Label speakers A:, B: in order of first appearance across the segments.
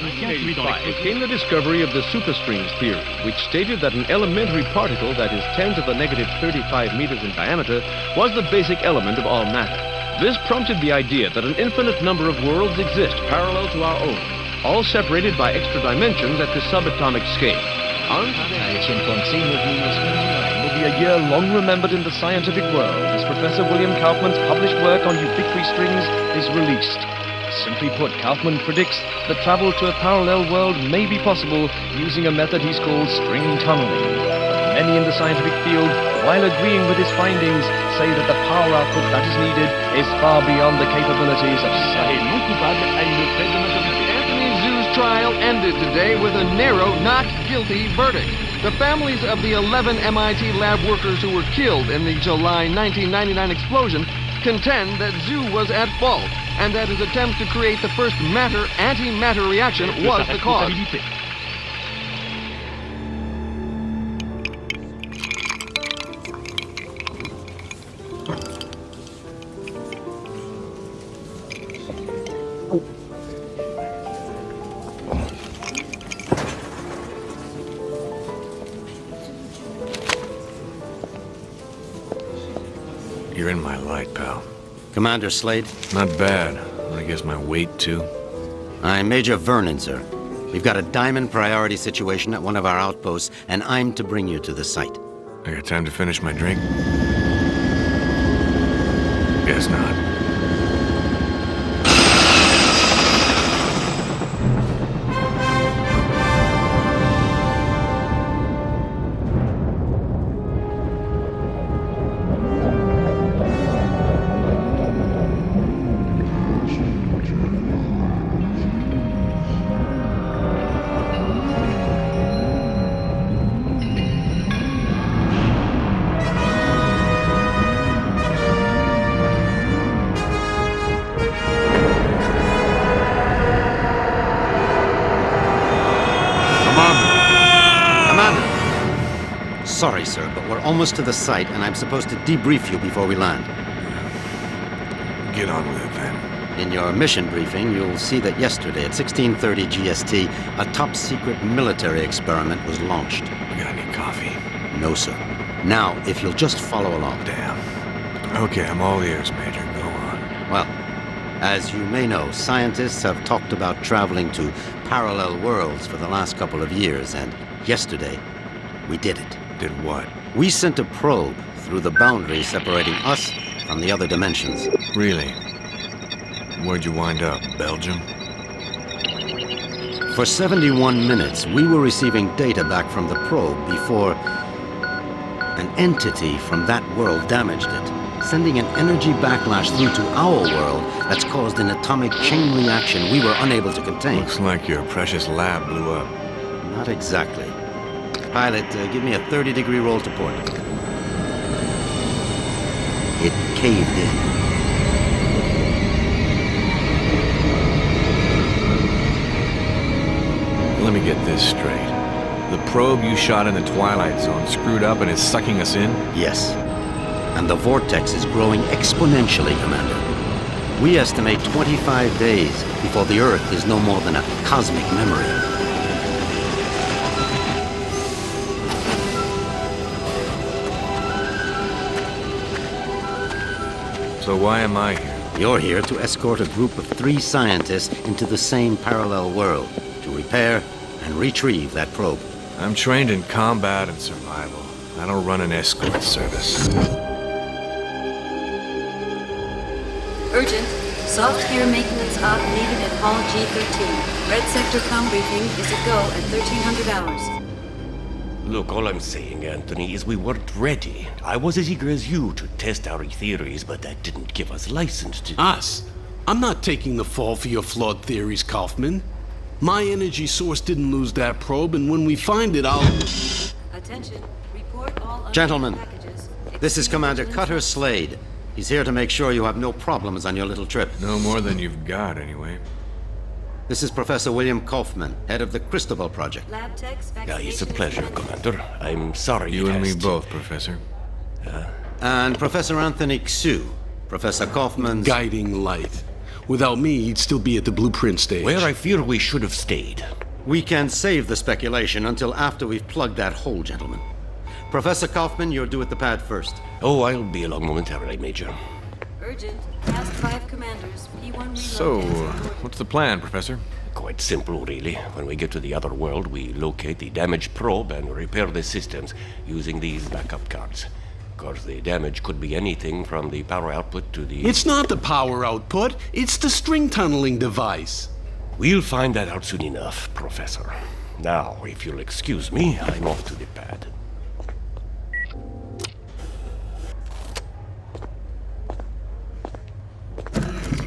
A: 1885 came the discovery of the superstrings theory, which stated that an elementary particle that is 10 to the negative 35 meters in diameter was the basic element of all matter. This prompted the idea that an infinite number of worlds exist parallel to our own, all separated by extra dimensions at the subatomic scale. Will be a year long remembered in the scientific world as Professor William Kaufman's published work on ubiquitary strings is released. Simply put, Kaufman predicts that travel to a parallel world may be possible using a method he's called string tunneling. But many in the scientific field, while agreeing with his findings, say that the power output that is needed is far beyond the capabilities of science.
B: Anthony Zhu's trial ended today with a narrow not guilty verdict. The families of the 11 MIT lab workers who were killed in the July 1999 explosion contend that Zhu was at fault and that his attempt to create the first matter-antimatter reaction was the cause.
C: You're in my light, pal.
D: Commander Slade?
C: Not bad. I guess my weight, too.
D: I'm Major Vernon, sir. We've got a diamond priority situation at one of our outposts, and I'm to bring you to the site.
C: I got time to finish my drink? Guess not.
D: Sorry, sir, but we're almost to the site, and I'm supposed to debrief you before we land.
C: Get on with it, then.
D: In your mission briefing, you'll see that yesterday at 16:30 GST, a top-secret military experiment was launched.
C: We got any coffee?
D: No, sir. Now, if you'll just follow along.
C: Damn. Okay, I'm all ears, Major. Go on.
D: Well, as you may know, scientists have talked about traveling to parallel worlds for the last couple of years, and yesterday, we did it.
C: Did what?
D: We sent a probe through the boundary separating us from the other dimensions.
C: Really? Where'd you wind up? Belgium?
D: For 71 minutes, we were receiving data back from the probe before an entity from that world damaged it, sending an energy backlash through to our world that's caused an atomic chain reaction we were unable to contain.
C: Looks like your precious lab blew up.
D: Not exactly. Pilot, give me a 30-degree roll to port. It caved in.
C: Let me get this straight. The probe you shot in the Twilight Zone screwed up and is sucking us in?
D: Yes. And the vortex is growing exponentially, Commander. We estimate 25 days before the Earth is no more than a cosmic memory.
C: So why am I here?
D: You're here to escort a group of 3 scientists into the same parallel world to repair and retrieve that probe.
C: I'm trained in combat and survival. I don't run an escort service.
E: Urgent. Soft gear maintenance op needed at Hall G13. Red sector com briefing is a go at 1300 hours.
F: Look, all I'm saying, Anthony, is we weren't ready. I was as eager as you to test our theories, but that didn't give us license to...
G: Us? I'm not taking the fall for your flawed theories, Kaufman. My energy source didn't lose that probe, and when we find it, I'll...
E: Attention. Report all
D: Gentlemen,
E: packages.
D: this is Commander Cutter Slade. He's here to make sure you have no problems on your little trip.
C: No more than you've got, anyway.
D: This is Professor William Kaufman, head of the Cristobal Project.
E: Lab techs,
F: Yeah, it's a
E: vaccination
F: pleasure, Commander. I'm sorry
C: You
F: it
C: and me
F: has to-
C: both, Professor.
D: And Professor Anthony Xu, Professor Kaufman's...
G: Guiding light. Without me, he'd still be at the blueprint stage.
F: Where I fear we should have stayed.
D: We can save the speculation until after we've plugged that hole, gentlemen. Professor Kaufman, you're due at the pad first.
F: Oh, I'll be along momentarily, Major.
E: Urgent. Past 5 commanders. P1 reload.
C: So, what's the plan, Professor?
F: Quite simple, really. When we get to the other world, we locate the damaged probe and repair the systems using these backup cards. Of course, the damage could be anything from the power output to the...
G: It's not the power output, it's the string tunneling device.
F: We'll find that out soon enough, Professor. Now, if you'll excuse me, I'm off to the pad.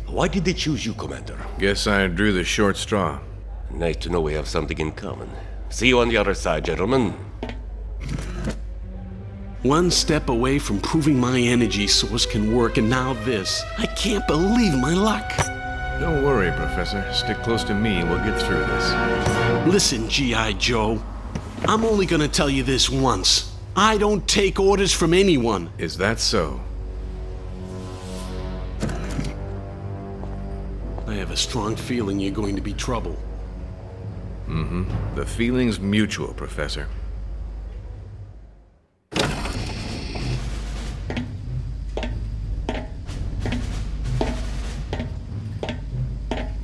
F: Why did they choose you, Commander?
C: Guess I drew the short straw.
F: Nice to know we have something in common. See you on the other side, gentlemen.
G: One step away from proving my energy source can work, and now this. I can't believe my luck.
C: Don't worry, Professor. Stick close to me and we'll get through this.
G: Listen, G.I. Joe. I'm only gonna tell you this once. I don't take orders from anyone.
C: Is that so?
G: I have a strong feeling you're going to be trouble.
C: Mm-hmm. The feeling's mutual, Professor.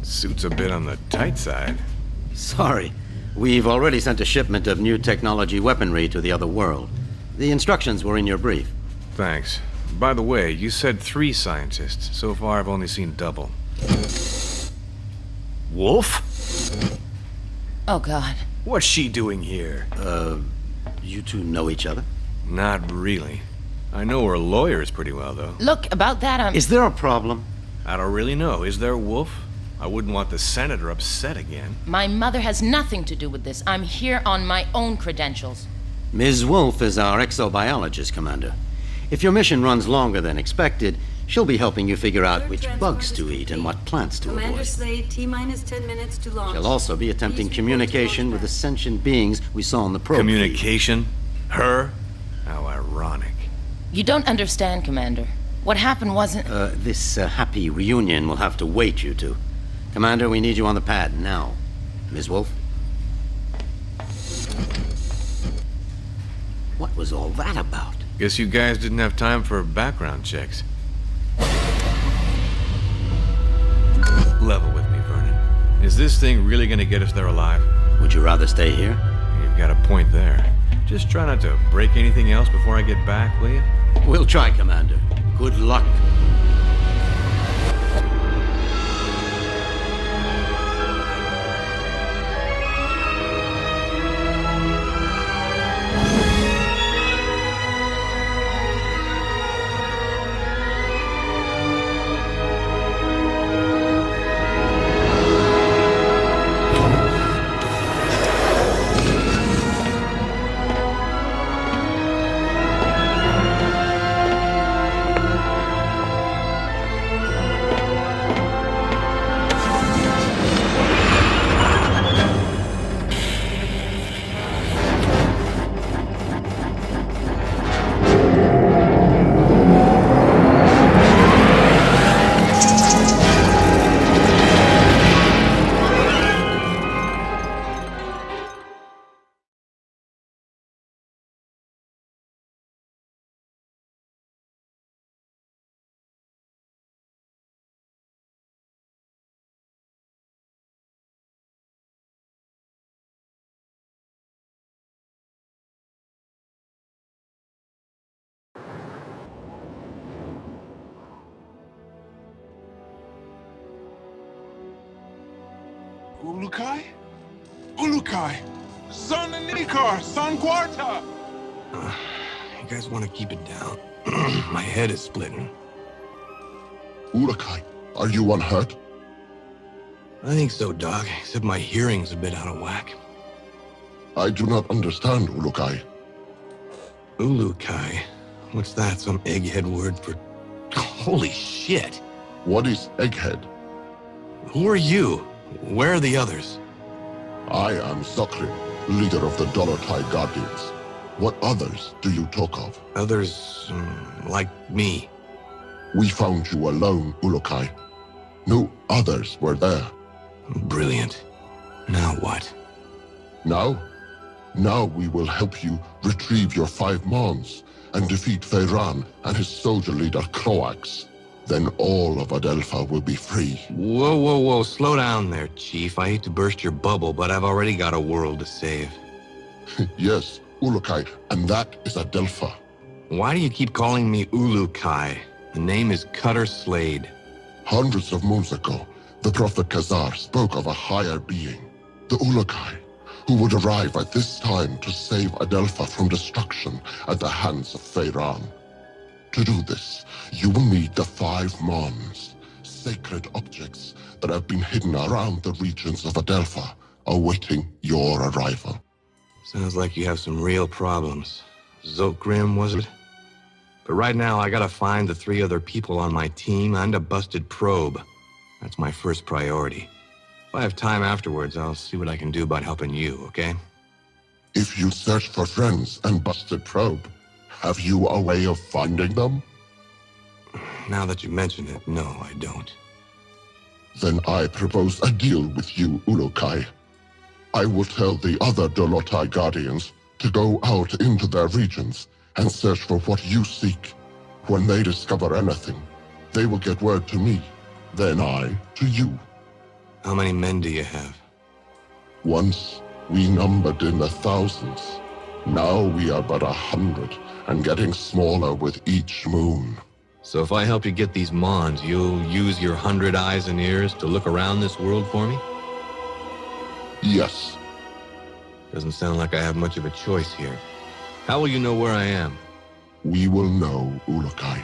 C: Suit's a bit on the tight side.
D: Sorry. We've already sent a shipment of new technology weaponry to the other world. The instructions were in your brief.
C: Thanks. By the way, you said 3 scientists. So far, I've only seen double.
F: Wolf?
H: Oh, God.
C: What's she doing here?
D: You two know each other?
C: Not really. I know her lawyers pretty well, though.
H: Look, about that,
D: Is there a problem?
C: I don't really know. Is there, Wolf? I wouldn't want the senator upset again.
H: My mother has nothing to do with this. I'm here on my own credentials.
D: Ms. Wolf is our exobiologist, Commander. If your mission runs longer than expected, she'll be helping you figure out which bugs to eat and what plants to
E: Commander
D: avoid.
E: Slade, T-minus 10 minutes to launch.
D: She'll also be attempting
E: Please report to
D: communication with
E: launch
D: the sentient beings we saw on the probe feed.
C: Communication? Her? How ironic.
H: You don't understand, Commander. What happened wasn't...
D: This happy reunion will have to wait, you two. Commander, we need you on the pad now. Ms. Wolf? What was all that about?
C: Guess you guys didn't have time for background checks. Level with me, Vernon. Is this thing really gonna get us there alive?
D: Would you rather stay here?
C: You've got a point there. Just try not to break anything else before I get back, will you?
D: We'll try, Commander. Good luck.
I: Ulukai? Ulukai! Son Nikar! Son Quarta!
J: You guys want to keep it down? My head is splitting.
I: Ulukai, are you unhurt?
J: I think so, Doc, except my hearing's a bit out of whack.
I: I do not understand, Ulukai.
J: Ulukai? What's that, some egghead word for... Holy shit!
I: What is Egghead?
J: Who are you? Where are the others?
I: I am Zakrin, leader of the Dollar-Tai Guardians. What others do you talk of?
J: Others, like me.
I: We found you alone, Ulukai. No others were there.
J: Brilliant. Now what?
I: Now? Now we will help you retrieve your 5 Mons and defeat Feyran and his soldier leader Croax. Then all of Adelpha will be free.
J: Whoa, whoa, whoa. Slow down there, Chief. I hate to burst your bubble, but I've already got a world to save.
I: Yes, Ulukai, and that is Adelpha.
J: Why do you keep calling me Ulukai? The name is Cutter Slade.
I: Hundreds of moons ago, the Prophet Khazar spoke of a higher being, the Ulukai, who would arrive at this time to save Adelpha from destruction at the hands of Feyran. To do this, you will need the 5 Mons, sacred objects that have been hidden around the regions of Adelpha, awaiting your arrival.
J: Sounds like you have some real problems. Zokgrim, was it? But right now, I gotta find the 3 other people on my team and a busted probe. That's my first priority. If I have time afterwards, I'll see what I can do about helping you, okay?
I: If you search for friends and busted probe, have you a way of finding them?
J: Now that you mention it, no, I don't.
I: Then I propose a deal with you, Ulukai. I will tell the other Dolotai Guardians to go out into their regions and search for what you seek. When they discover anything, they will get word to me, then I to you.
J: How many men do you have?
I: Once, we numbered in the thousands. Now we are but 100, and getting smaller with each moon.
J: So if I help you get these Mons, you'll use your 100 eyes and ears to look around this world for me?
I: Yes.
J: Doesn't sound like I have much of a choice here. How will you know where I am?
I: We will know, Ulukai.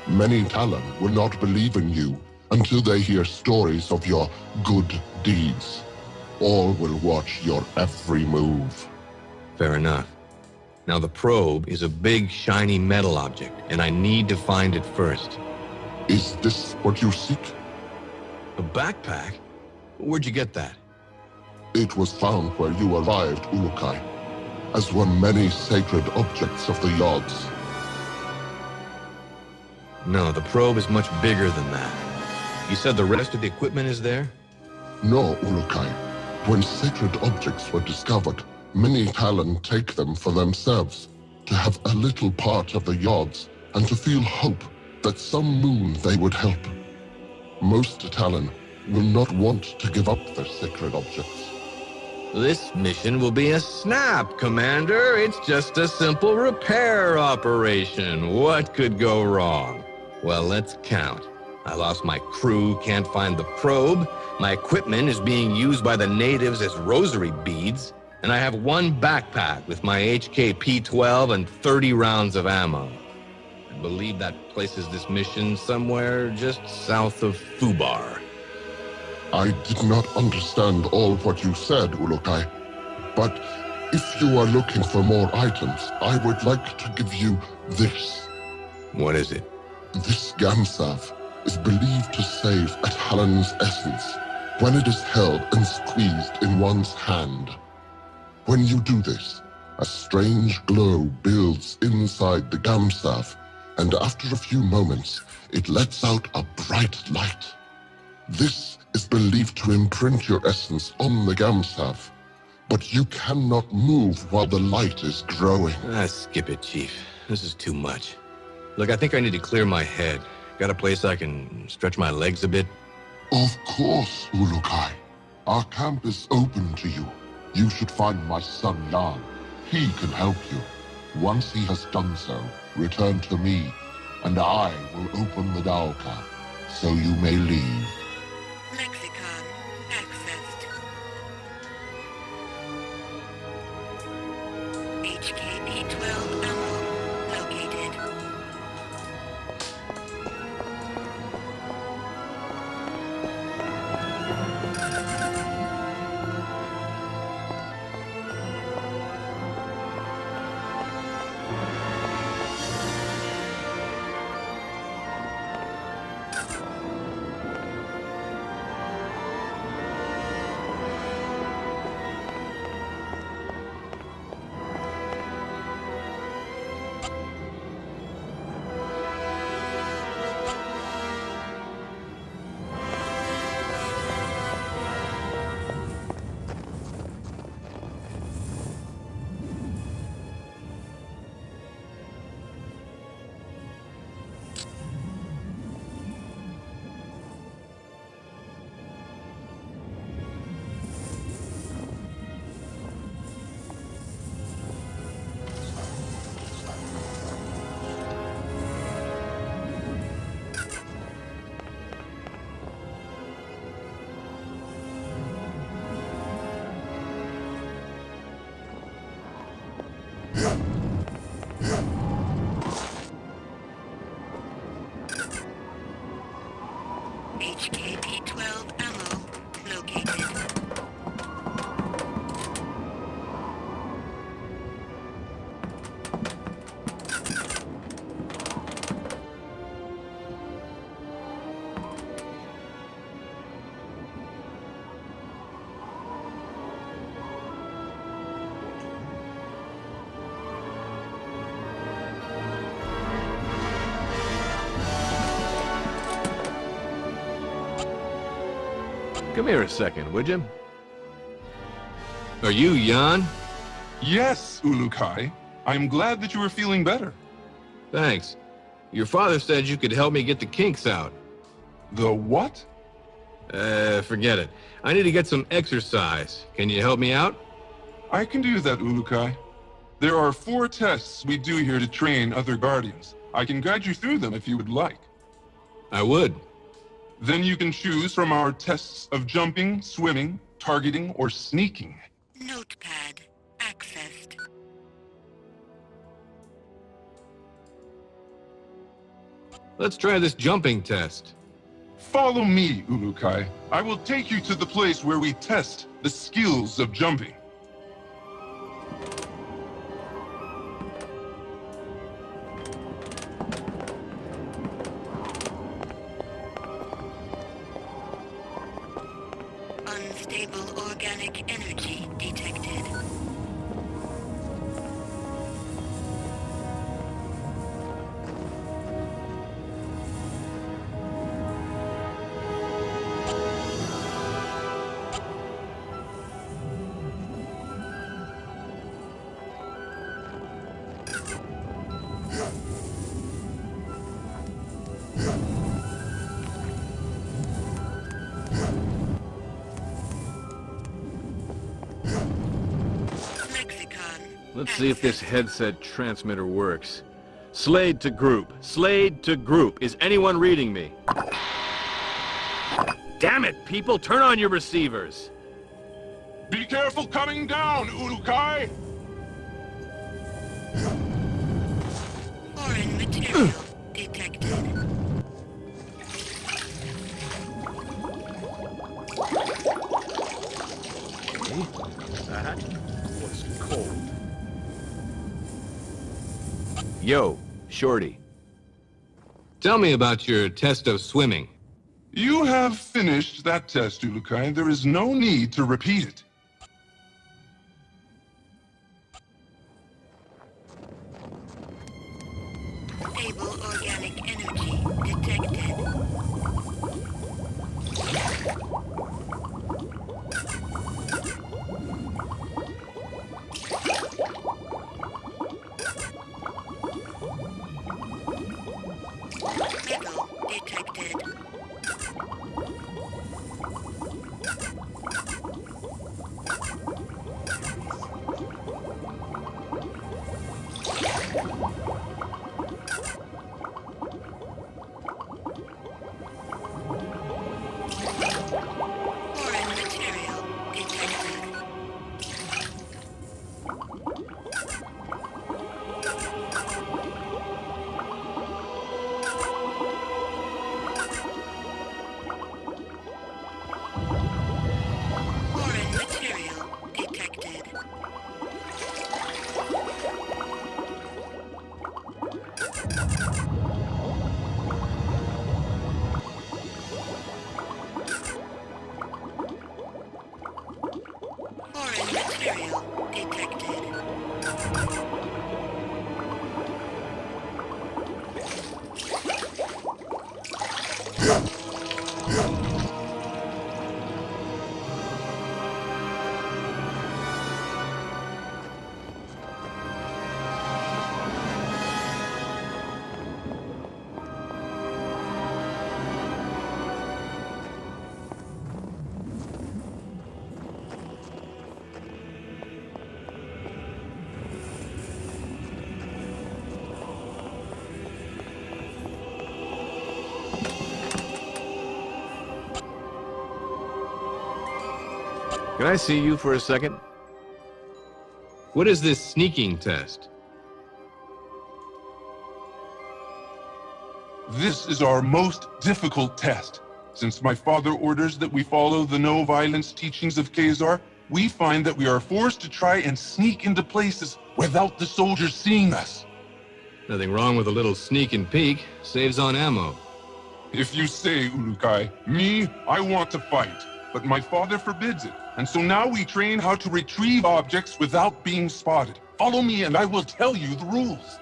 I: Many Talon will not believe in you until they hear stories of your good deeds. All will watch your every move.
J: Fair enough. Now the probe is a big, shiny metal object, and I need to find it first.
I: Is this what you seek?
J: A backpack? Where'd you get that?
I: It was found where you arrived, Ulukai, as were many sacred objects of the Yods.
J: No, the probe is much bigger than that. You said the rest of the equipment is there?
I: No, Ulukai. When sacred objects were discovered, many Talon take them for themselves, to have a little part of the Yods, and to feel hope that some moon they would help. Most Talon will not want to give up their sacred objects.
J: This mission will be a snap, Commander. It's just a simple repair operation. What could go wrong? Well, let's count. I lost my crew, can't find the probe. My equipment is being used by the natives as rosary beads. And I have 1 backpack with my HK P-12 and 30 rounds of ammo. I believe that places this mission somewhere just south of Fubar.
I: I did not understand all what you said, Ulukai. But if you are looking for more items, I would like to give you this.
J: What is it?
I: This Gamsav is believed to save a Talon's essence when it is held and squeezed in one's hand. When you do this, a strange glow builds inside the Gamsav, and after a few moments, it lets out a bright light. This is believed to imprint your essence on the Gamsav, but you cannot move while the light is growing.
J: Skip it, Chief. This is too much. Look, I think I need to clear my head. Got a place I can stretch my legs a bit?
I: Of course, Ulukai. Our camp is open to you. You should find my son Jan. He can help you. Once he has done so, return to me, and I will open the Dalka, so you may leave.
K: Lexicon accessed. HKP-12 ammo located. HKP-12 ammo located.
J: Come here a second, would you? Are you Jan?
L: Yes, Ulukai. I'm glad that you are feeling better.
J: Thanks. Your father said you could help me get the kinks out.
L: The what?
J: Forget it. I need to get some exercise. Can you help me out?
L: I can do that, Ulukai. There are 4 tests we do here to train other Guardians. I can guide you through them if you would like.
J: I would.
L: Then you can choose from our tests of jumping, swimming, targeting, or sneaking.
K: Notepad accessed.
J: Let's try this jumping test.
L: Follow me, Ulukai. I will take you to the place where we test the skills of jumping.
K: Unstable organic energy detected.
J: Let's see if this headset transmitter works. Slade to group. Slade to group. Is anyone reading me? Damn it, people! Turn on your receivers!
L: Be careful coming down, Ulukai!
K: Foreign material detected.
C: That was cold.
J: Yo, Shorty. Tell me about your test of swimming.
L: You have finished that test, Ulukai. There is no need to repeat it.
K: Stable organic energy detected. Metal detected. Foreign material detected. Foreign material detected. Foreign material detected.
J: Can I see you for a second? What is this sneaking test?
L: This is our most difficult test. Since my father orders that we follow the no-violence teachings of Khazar, we find that we are forced to try and sneak into places without the soldiers seeing us.
J: Nothing wrong with a little sneak and peek. Saves on ammo.
L: If you say, Ulukai, me, I want to fight, but my father forbids it. And so now we train how to retrieve objects without being spotted. Follow me and I will tell you the rules.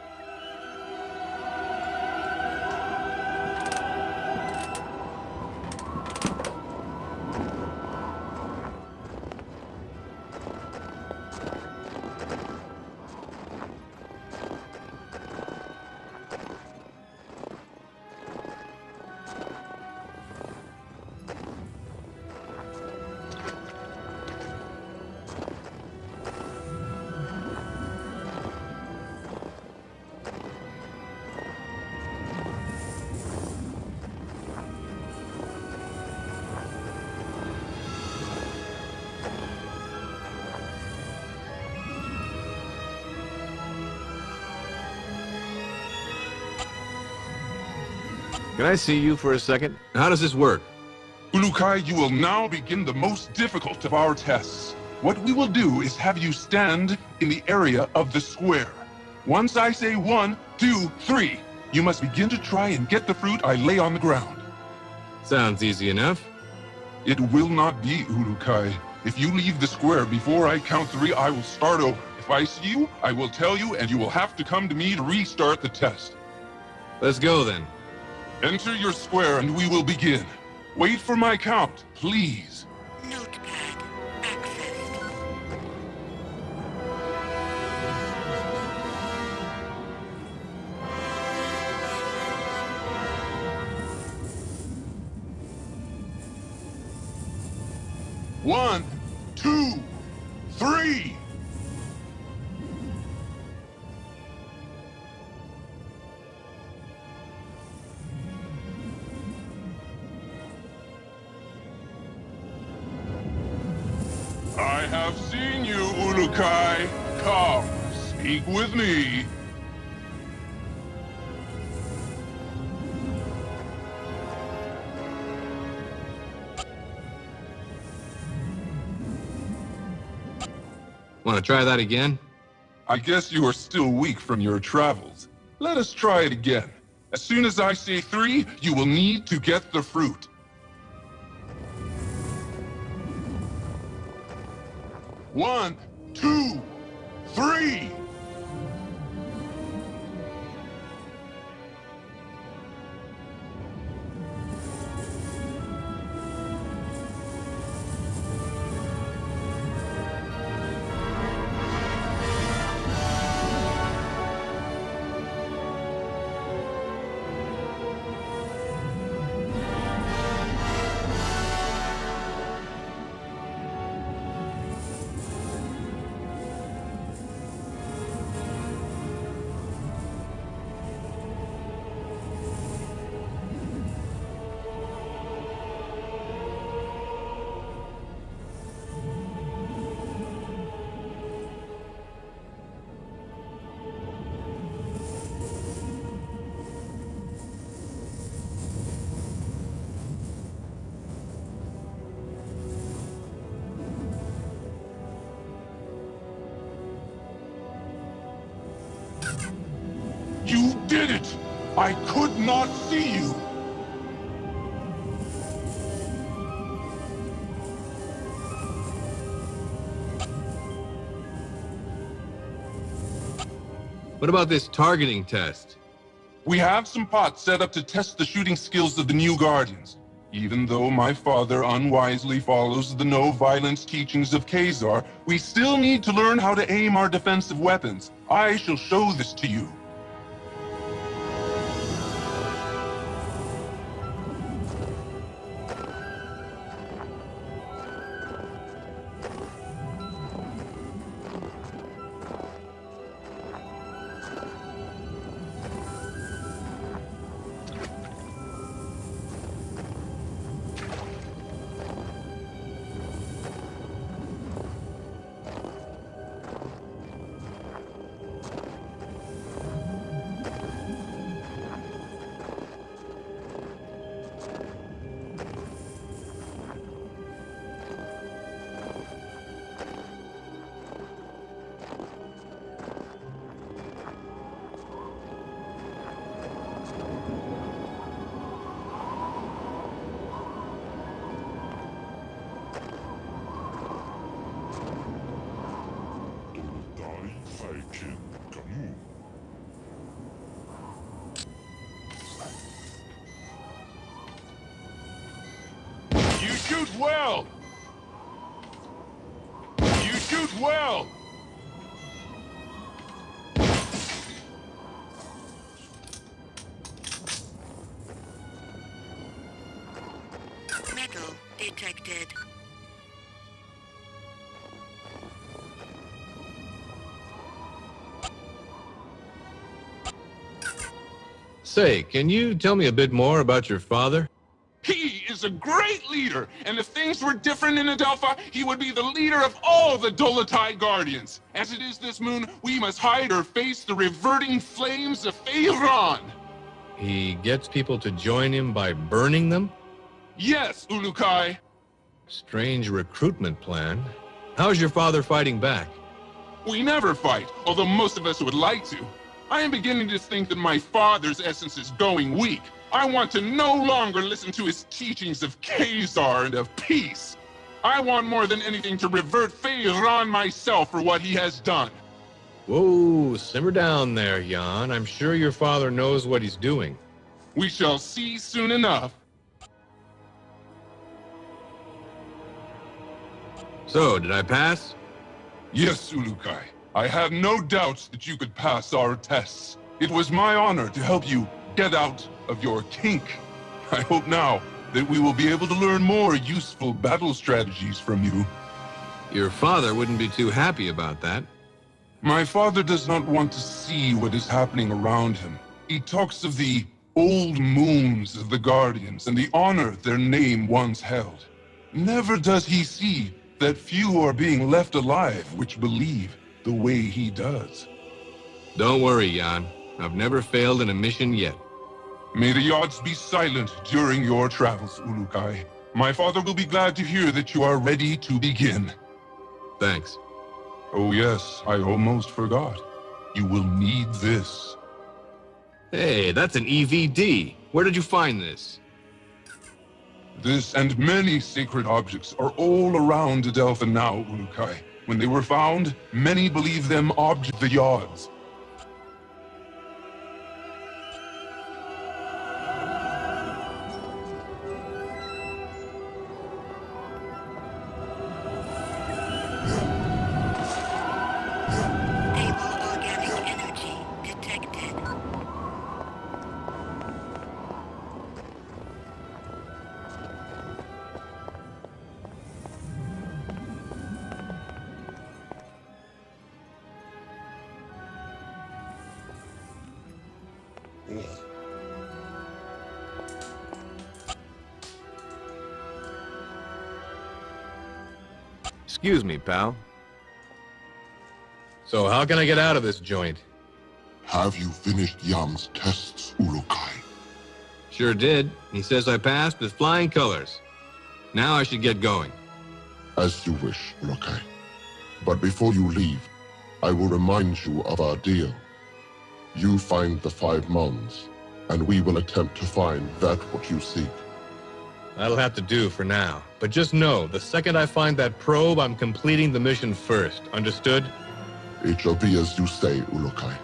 C: Can I see you for a second?
J: How does this work?
L: Ulukai, you will now begin the most difficult of our tests. What we will do is have you stand in the area of the square. Once I say 1, 2, 3, you must begin to try and get the fruit I lay on the ground.
J: Sounds easy enough.
L: It will not be, Ulukai. If you leave the square before I count 3, I will start over. If I see you, I will tell you, and you will have to come to me to restart the test.
J: Let's go then.
L: Enter your square and we will begin. Wait for my count, please.
K: Notepad accessed.
L: One, 2, 3. I have seen you, Ulukai. Come, speak with me.
J: Want to try that again?
L: I guess you are still weak from your travels. Let us try it again. As soon as I say 3, you will need to get the fruit. 1, 2, 3. You did it! I could not see you!
J: What about this targeting test?
L: We have some pots set up to test the shooting skills of the new Guardians. Even though my father unwisely follows the no-violence teachings of Khazar, we still need to learn how to aim our defensive weapons. I shall show this to you. You shoot well! You shoot well!
K: Metal detected.
J: Say, can you tell me a bit more about your father?
L: He is a great leader, and if things were different in Adelpha, he would be the leader of all the Dolotai Guardians. As it is this moon, we must hide or face the reverting flames of Feyran.
J: He gets people to join him by burning them?
L: Yes, Ulukai.
J: Strange recruitment plan. How's your father fighting back?
L: We never fight, although most of us would like to. I am beginning to think that my father's essence is going weak. I want to no longer listen to his teachings of Khazar and of peace. I want more than anything to revert Feyran myself for what he has done.
J: Whoa, simmer down there, Jan. I'm sure your father knows what he's doing.
L: We shall see soon enough.
J: So, did I pass?
L: Yes, Ulukai. I have no doubts that you could pass our tests. It was my honor to help you get out of your kink. I hope now that we will be able to learn more useful battle strategies from you.
J: Your father wouldn't be too happy about that.
L: My father does not want to see what is happening around him. He talks of the old moons of the Guardians and the honor their name once held. Never does he see that few are being left alive which believe the way he does.
J: Don't worry, Jan. I've never failed in a mission yet.
L: May the odds be silent during your travels, Ulukai. My father will be glad to hear that you are ready to begin.
J: Thanks.
L: Oh yes, I almost forgot. You will need this.
J: Hey, that's an EVD. Where did you find this?
L: This and many sacred objects are all around Adelpha now, Ulukai. When they were found, many believe them object the odds.
K: Stable organic energy detected.
C: Excuse me, pal.
J: So how can I get out of this joint?
I: Have you finished Yam's tests, Ulukai?
J: Sure did. He says I passed with flying colors. Now I should get going.
I: As you wish, Ulukai. But before you leave, I will remind you of our deal. You find the 5 Mons, and we will attempt to find that what you seek.
J: That'll have to do for now. But just know, the second I find that probe, I'm completing the mission first. Understood?
I: It shall be as you say, Ulukai.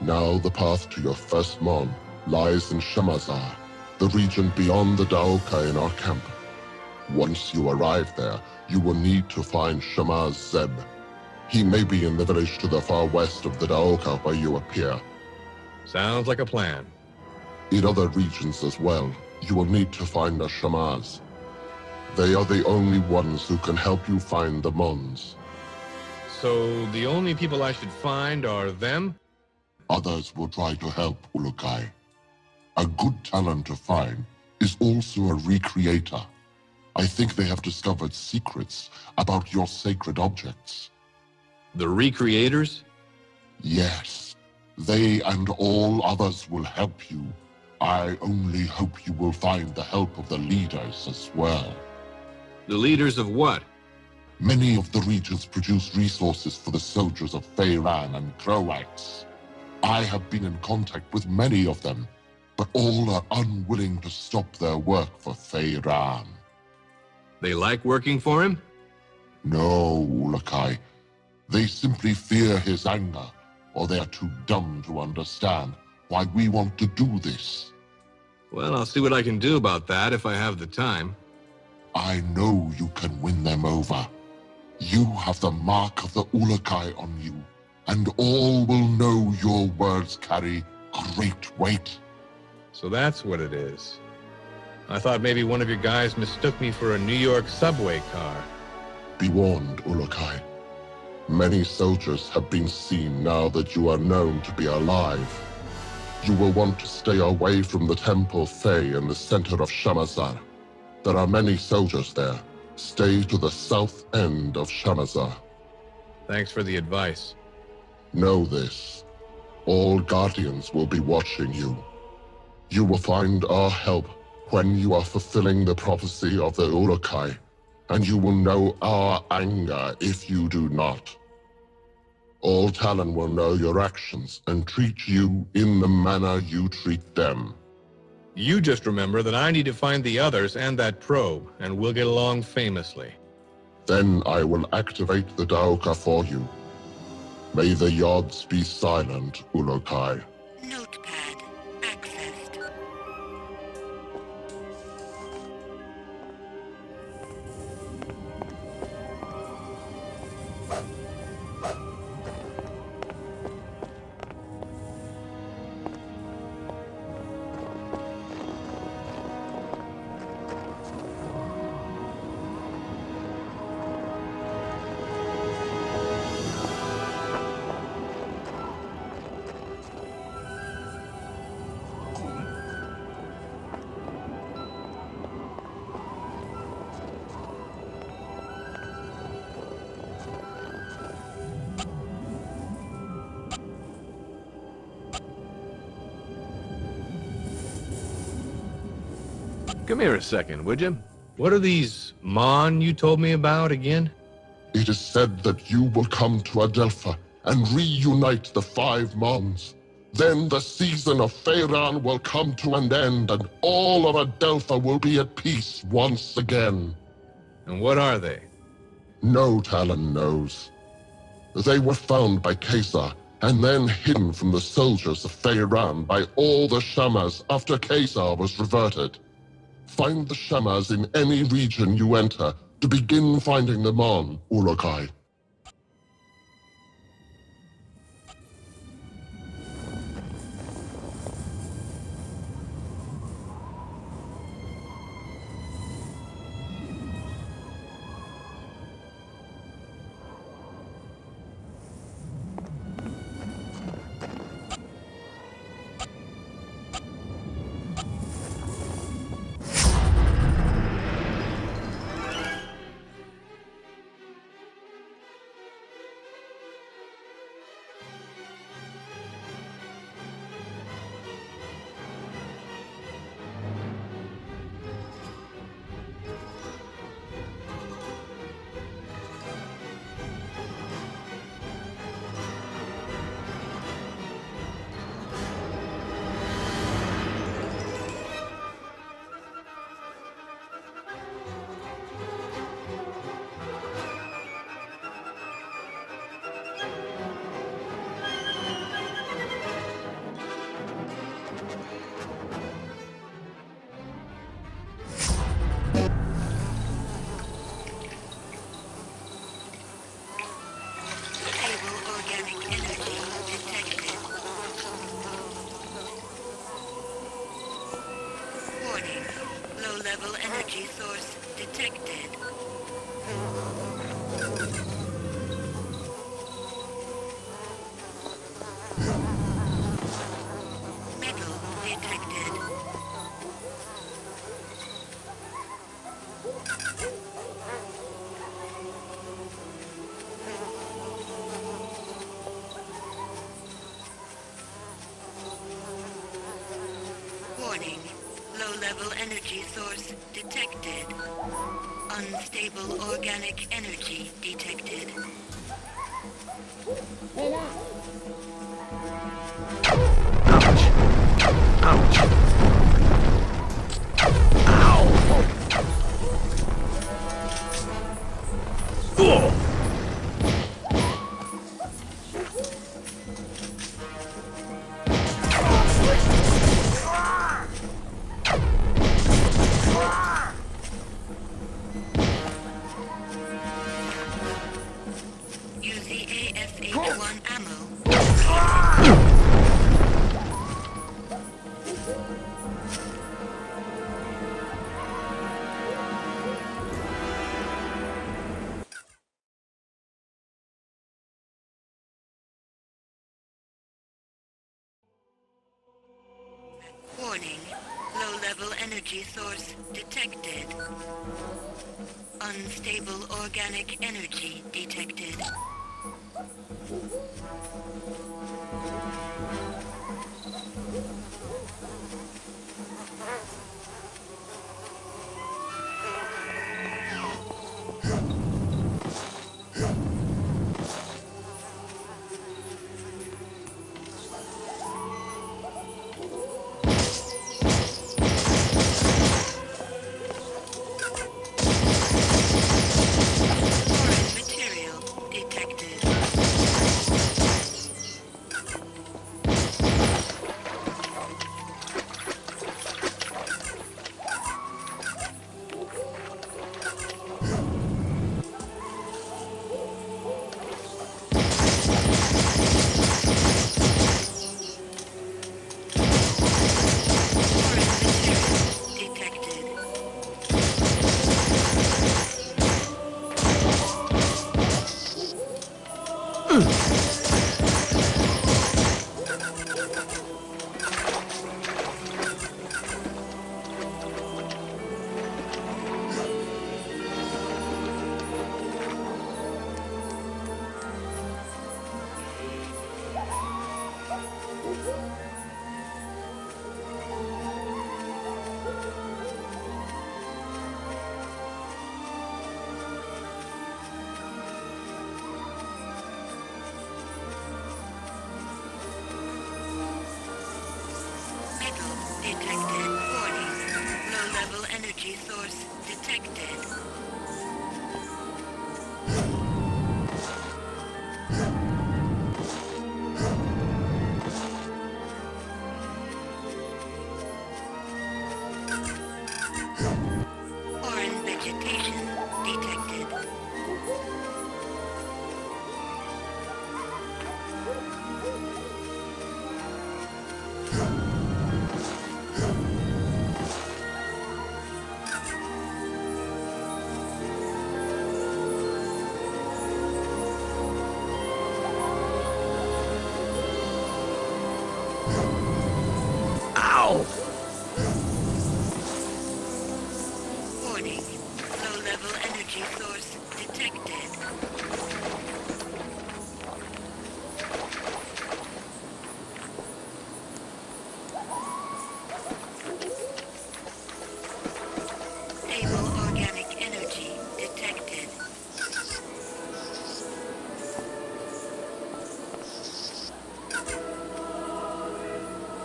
I: Now the path to your first Mon lies in Shamazar, the region beyond the Daokai in our camp. Once you arrive there, you will need to find Shamaz Zeb. He may be in the village to the far west of the Daoka where you appear.
J: Sounds like a plan.
I: In other regions as well, you will need to find the Shamaz. They are the only ones who can help you find the Mons.
J: So the only people I should find are them?
I: Others will try to help, Ulukai. A good talent to find is also a recreator. I think they have discovered secrets about your sacred objects.
J: The recreators?
I: Yes. They and all others will help you. I only hope you will find the help of the leaders as well.
J: The leaders of what?
I: Many of the regions produce resources for the soldiers of Feyran and Croax. I have been in contact with many of them, but all are unwilling to stop their work for Feyran.
J: They like working for him?
I: No, Ulukai. They simply fear his anger or they are too dumb to understand why we want to do this.
J: Well, I'll see what I can do about that if I have the time.
I: I know you can win them over. You have the mark of the Ulukai on you, and all will know your words carry great weight.
J: So that's what it is. I thought maybe one of your guys mistook me for a New York subway car.
I: Be warned, Ulukai. Many soldiers have been seen now that you are known to be alive. You will want to stay away from the Temple Fey in the center of Shamazar. There are many soldiers there. Stay to the south end of Shamazar.
J: Thanks for the advice.
I: Know this. All Guardians will be watching you. You will find our help when you are fulfilling the prophecy of the Ulukai, and you will know our anger if you do not. All Talon will know your actions and treat you in the manner you treat them.
J: You just remember that I need to find the others and that probe, and we'll get along famously.
I: Then I will activate the Daoka for you. May the Yods be silent, Ulukai.
K: Notepad accessed.
J: Come here a second, would you? What are these Mon you told me about again?
I: It is said that you will come to Adelpha and reunite the 5 Mons. Then the season of Pharaon will come to an end, and all of Adelpha will be at peace once again.
J: And what are they?
I: No Talon knows. They were found by Caesar, and then hidden from the soldiers of Pharaon by all the Shamas after Caesar was reverted. Find the Shamas in any region you enter to begin finding them on, Ulukai.
K: Low-level energy source detected. Metal detected. Warning. Low-level energy source detected. Unstable organic energy detected.
C: Ouch! Ow! Ugh.
K: source detected. Unstable organic energy detected. Detected. Warning. Low-level energy source detected. Foreign vegetation detected. Warning. Low-level energy source detected. Stable organic energy detected.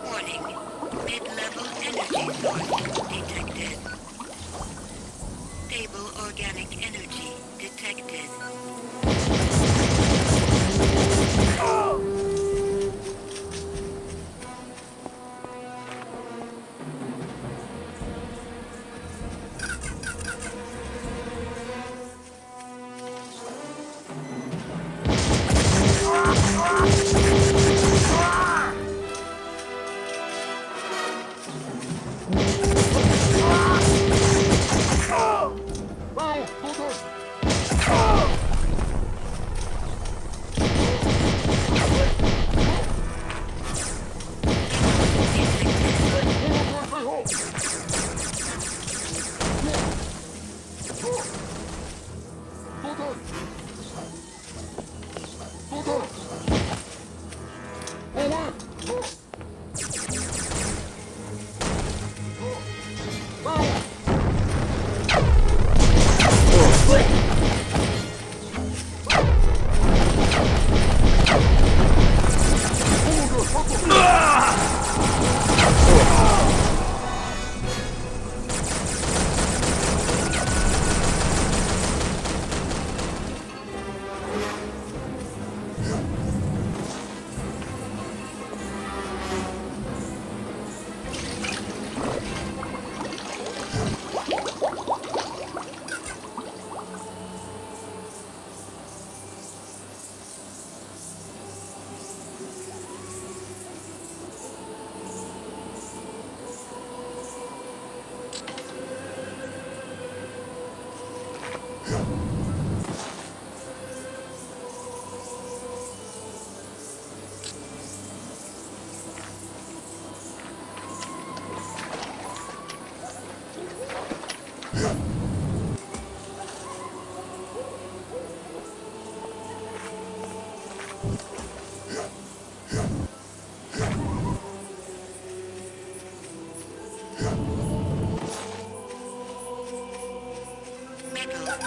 K: Warning. Mid-level energy source detected. Stable organic energy detected. Metal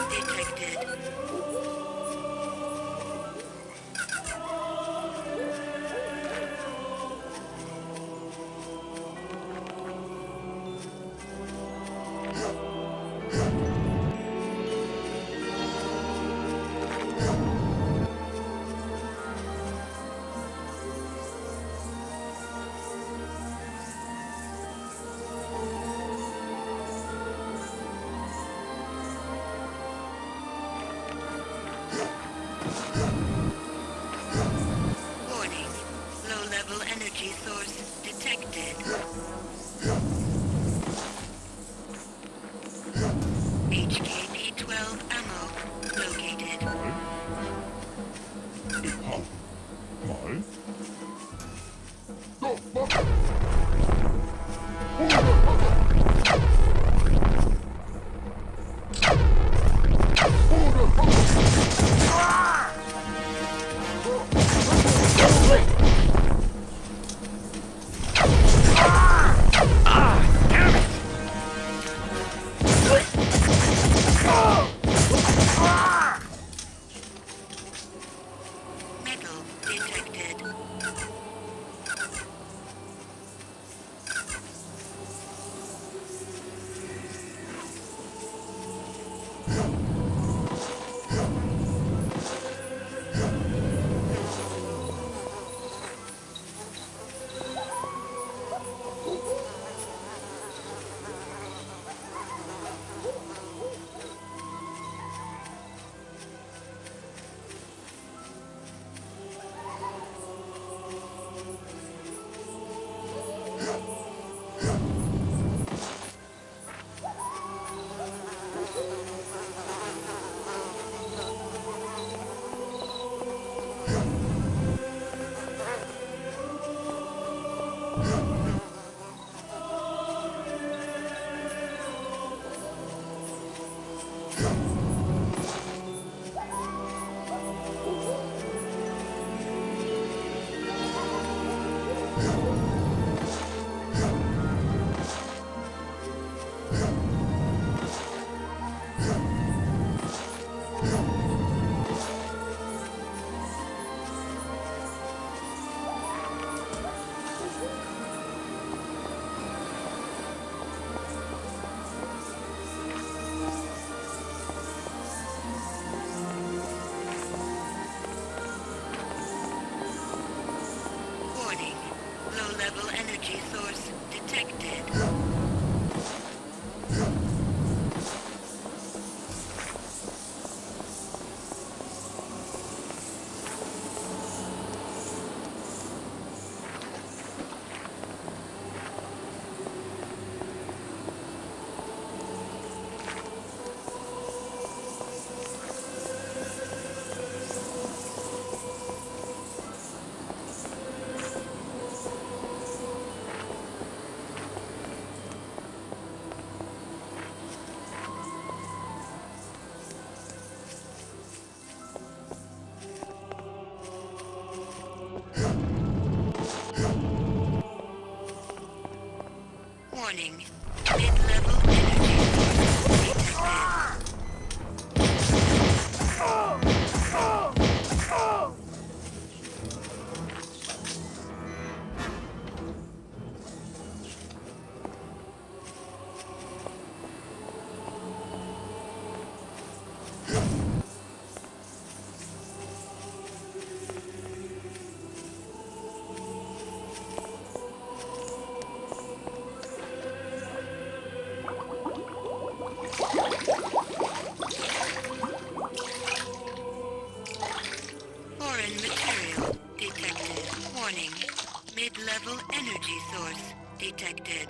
K: detected. Warning. Low-level energy source detected. HKP-12 ammo located. Metal detected. Warning. Low-level energy source detected. Warning. Mid-level energy source detected. Foreign material detected. Warning. Mid-level energy source detected.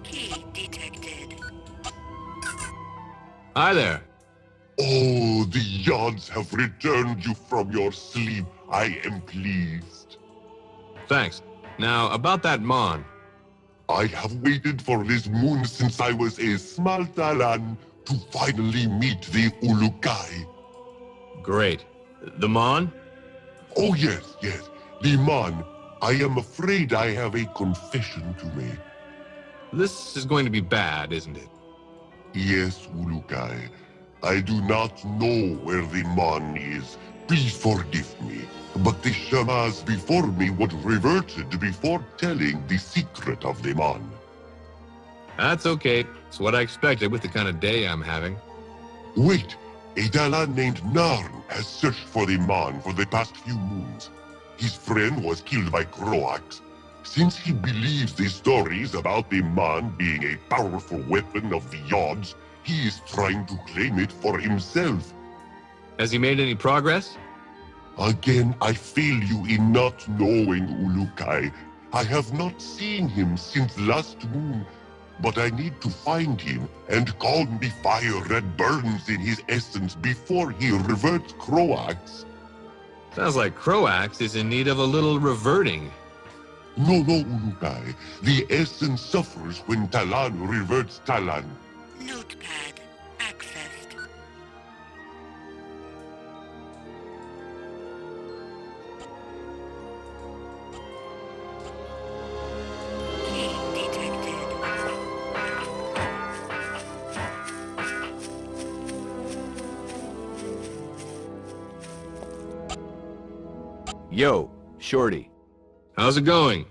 K: Key detected.
J: Hi there.
I: Oh, the Yods have returned you from your sleep. I am pleased.
J: Thanks. Now, about that Mon.
I: I have waited for this moon since I was a small Talan to finally meet the Ulukai.
J: Great. The Mon?
I: Oh, yes, yes. The Mon. I am afraid I have a confession to make.
J: This is going to be bad, isn't it?
I: Yes, Ulukai. I do not know where the Mon is. Please forgive me. But the Shamas before me would reverted before telling the secret of the Mon.
J: That's okay. It's what I expected with the kind of day I'm having.
I: Wait, a Dalan named Narn has searched for the Mon for the past few moons. His friend was killed by Croax. Since he believes the stories about the Mon being a powerful weapon of the Yods, he is trying to claim it for himself.
J: Has he made any progress?
I: Again, I fail you in not knowing Ulukai. I have not seen him since last moon, but I need to find him and calm the fire that burns in his essence before he reverts Croax.
J: Sounds like Croax is in need of a little reverting.
I: No, Ulukai. The essence suffers when Talan reverts Talan.
K: Notepad accessed. Key detected.
C: Yo, Shorty.
J: How's it going?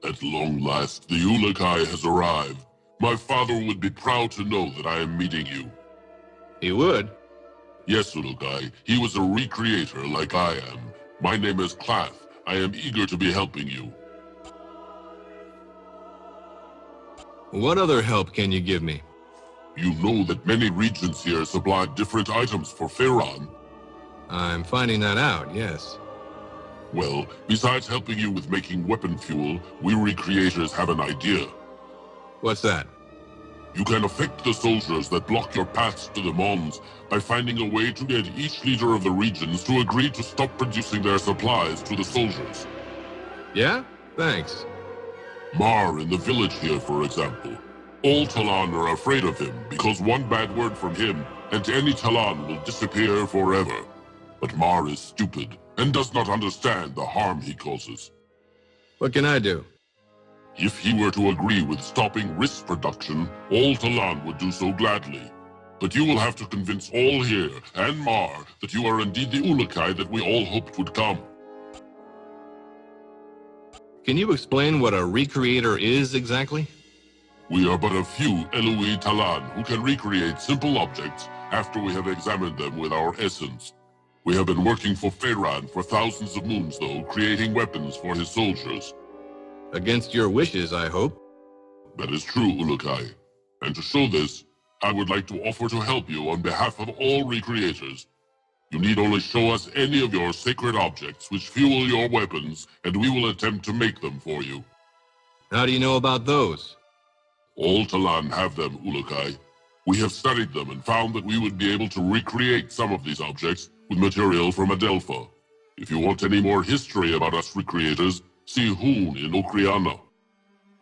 I: At long last, the Ulukai has arrived. My father would be proud to know that I am meeting you.
J: He would?
I: Yes, Ulukai. He was a recreator like I am. My name is Clath. I am eager to be helping you.
J: What other help can you give me?
I: You know that many regions here supply different items for Pharaon.
J: I'm finding that out, yes.
I: Well, besides helping you with making weapon fuel, we recreators have an idea.
J: What's that?
I: You can affect the soldiers that block your paths to the Mons by finding a way to get each leader of the regions to agree to stop producing their supplies to the soldiers.
J: Yeah? Thanks.
I: Mar in the village here, for example. All Talan are afraid of him because one bad word from him and any Talan will disappear forever. But Mar is stupid and does not understand the harm he causes.
J: What can I do?
I: If he were to agree with stopping risk production, all Talan would do so gladly. But you will have to convince all here and Mar that you are indeed the Ulukai that we all hoped would come.
J: Can you explain what a recreator is exactly?
I: We are but a few Eloi Talan who can recreate simple objects after we have examined them with our essence. We have been working for Pharaon for thousands of moons, though, creating weapons for his soldiers.
J: Against your wishes, I hope.
I: That is true, Ulukai. And to show this, I would like to offer to help you on behalf of all recreators. You need only show us any of your sacred objects which fuel your weapons, and we will attempt to make them for you.
J: How do you know about those?
I: All Talan have them, Ulukai. We have studied them and found that we would be able to recreate some of these objects with material from Adelpha. If you want any more history about us recreators, see Hoon in Okriana.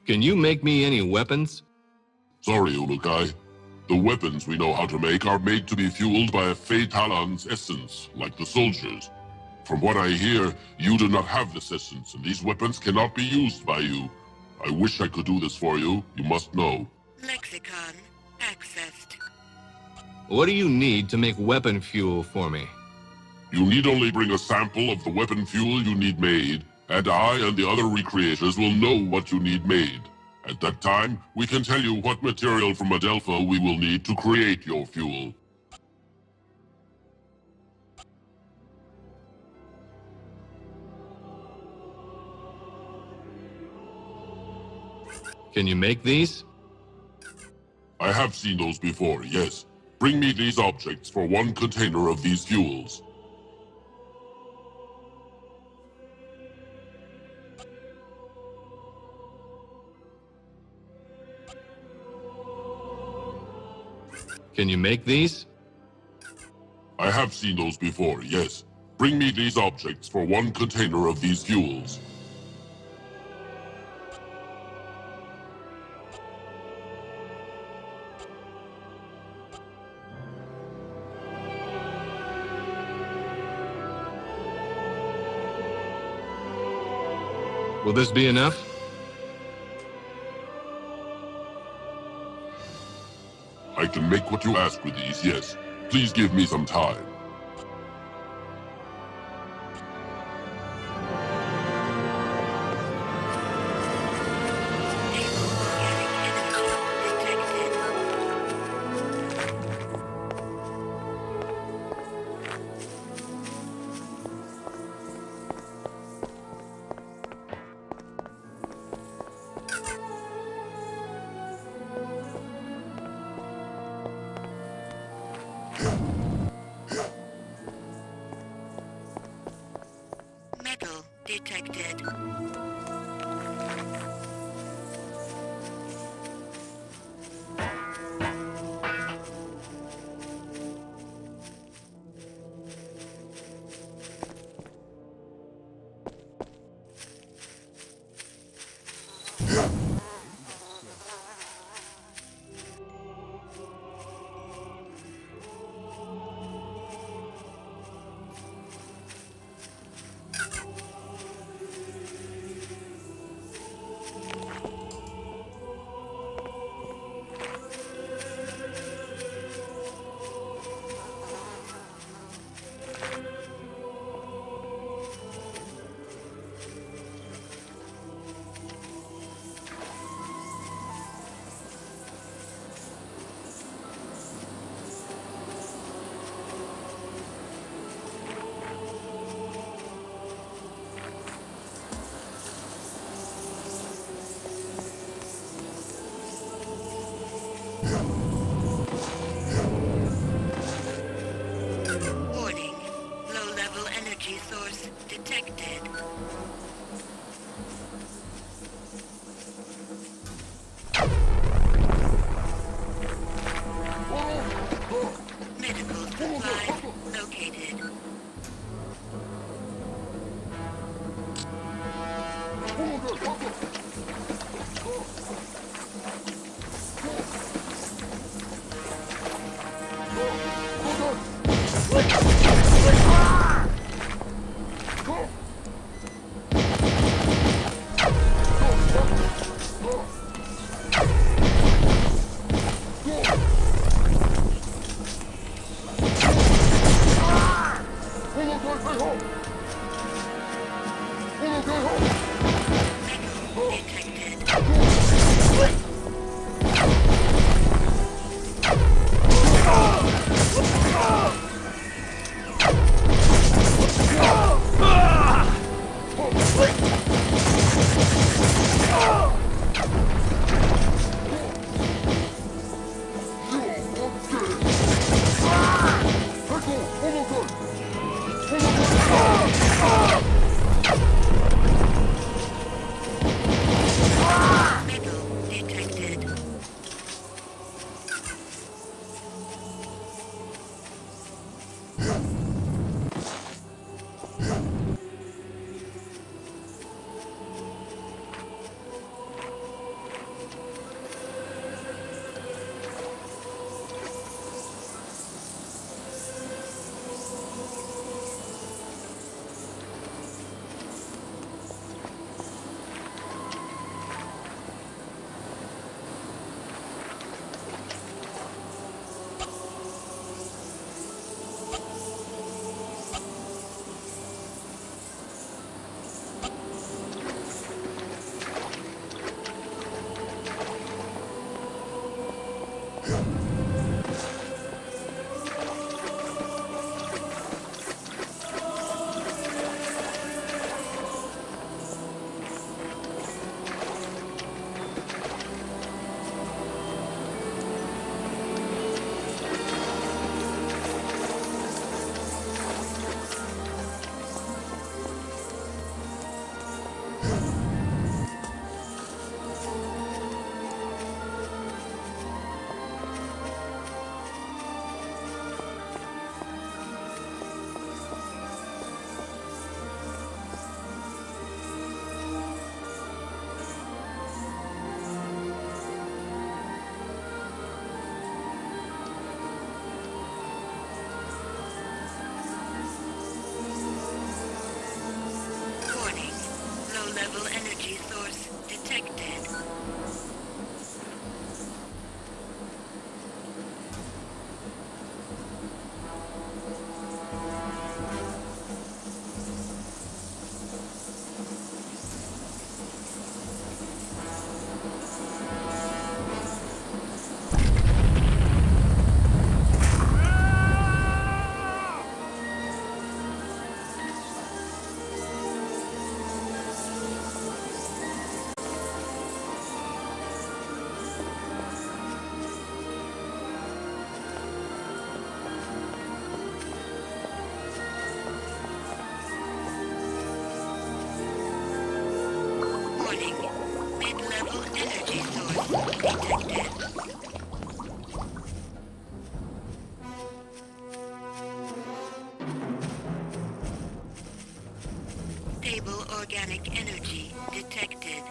J: Can you make me any weapons?
I: Sorry, Ulukai. The weapons we know how to make are made to be fueled by a Fey Talon's essence, like the soldiers. From what I hear, you do not have this essence, and these weapons cannot be used by you. I wish I could do this for you, you must know.
K: Lexicon accessed.
J: What do you need to make weapon fuel for me?
I: You need only bring a sample of the weapon fuel you need made, and I and the other recreators will know what you need made. At that time, we can tell you what material from Adelpha we will need to create your fuel.
J: Can you make these?
I: I have seen those before, yes. Bring me these objects for one container of these fuels.
J: Can you make these?
I: I have seen those before, yes. Bring me these objects for one container of these fuels.
J: Will this be enough?
I: I can make what you ask with these, yes. Please give me some time.
K: Metal detected. Warning. Low-level energy source detected. Medical supplies located.
I: Detected.
K: Unstable organic energy detected.